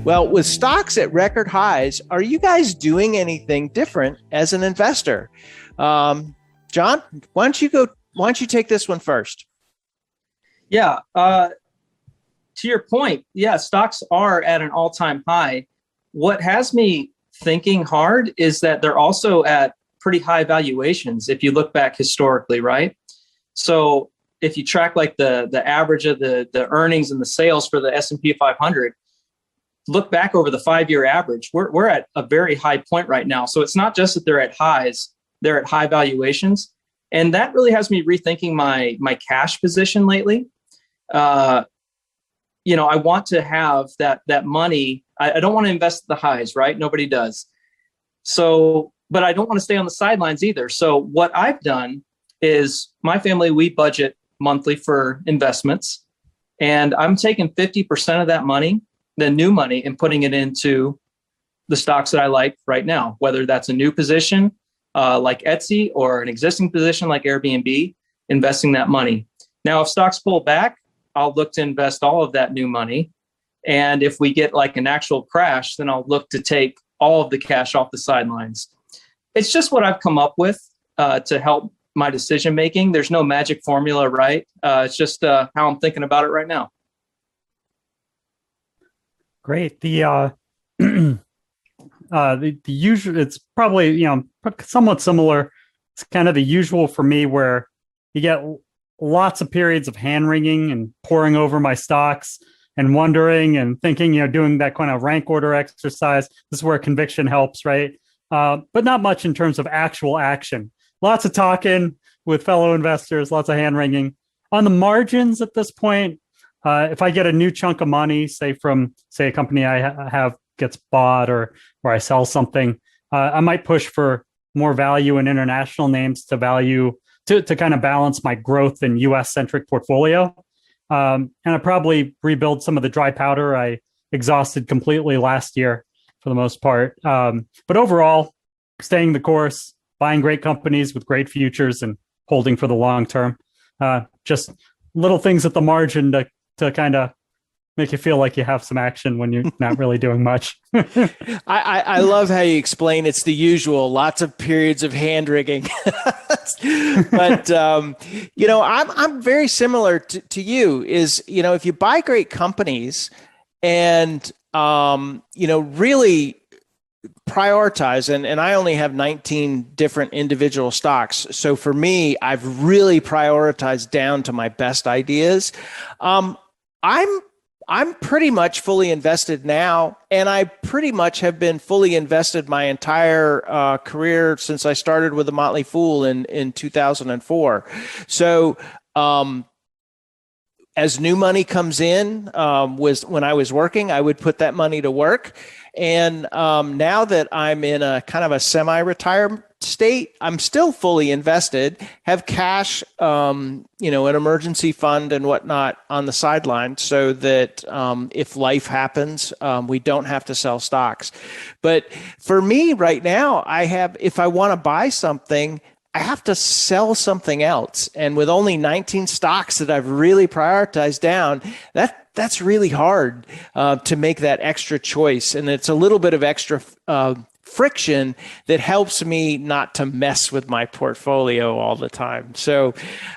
Well, with stocks at record highs, are you guys doing anything different as an investor? John, why don't you go? Why don't you take this one first? Yeah. To your point, yeah, stocks are at an all-time high. What has me thinking hard is that they're also at pretty high valuations if you look back historically, right? So if you track like the average of the earnings and the sales for the S&P 500, look back over the 5-year average, we're at a very high point right now. So it's not just that they're at highs, they're at high valuations. And that really has me rethinking my cash position lately. I want to have that money. I don't want to invest at the highs, right? Nobody does. So, but I don't want to stay on the sidelines either. So what I've done is my family, we budget monthly for investments, and I'm taking 50% of that money, the new money, and putting it into the stocks that I like right now, whether that's a new position like Etsy or an existing position like Airbnb, investing that money. Now, if stocks pull back, I'll look to invest all of that new money. And if we get like an actual crash, then I'll look to take all of the cash off the sidelines. It's just what I've come up with to help my decision making. There's no magic formula, right? It's just how I'm thinking about it right now. Great. The usual, it's probably, somewhat similar. It's kind of the usual for me where you get lots of periods of hand wringing and poring over my stocks and wondering and thinking, doing that kind of rank order exercise. This is where conviction helps, right? But not much in terms of actual action. Lots of talking with fellow investors, lots of hand wringing. On the margins at this point, if I get a new chunk of money, say a company I have gets bought or I sell something, I might push for more value in international names to kind of balance my growth in US centric portfolio. And I probably rebuild some of the dry powder I exhausted completely last year for the most part. But overall, staying the course, buying great companies with great futures and holding for the long term. Just little things at the margin to kind of make you feel like you have some action when you're not really doing much. I love how you explain it's the usual, lots of periods of hand wringing. But, I'm very similar to you is, if you buy great companies and, really prioritize, and I only have 19 different individual stocks. So for me, I've really prioritized down to my best ideas. I'm pretty much fully invested now, and I pretty much have been fully invested my entire career since I started with the Motley Fool in 2004. So as new money comes in, was when I was working, I would put that money to work. And now that I'm in a kind of a semi-retirement state, I'm still fully invested, have cash, an emergency fund and whatnot on the sideline so that if life happens, we don't have to sell stocks. But for me right now, if I want to buy something, I have to sell something else. And with only 19 stocks that I've really prioritized down, that's really hard to make that extra choice. And it's a little bit of extra friction that helps me not to mess with my portfolio all the time. So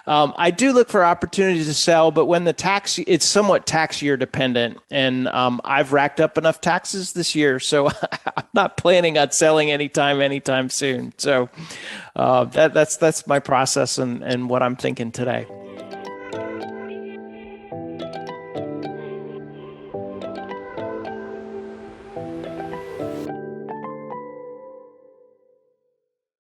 I do look for opportunities to sell, but when it's somewhat tax year dependent, and I've racked up enough taxes this year, so I'm not planning on selling anytime soon. So that's my process and what I'm thinking today.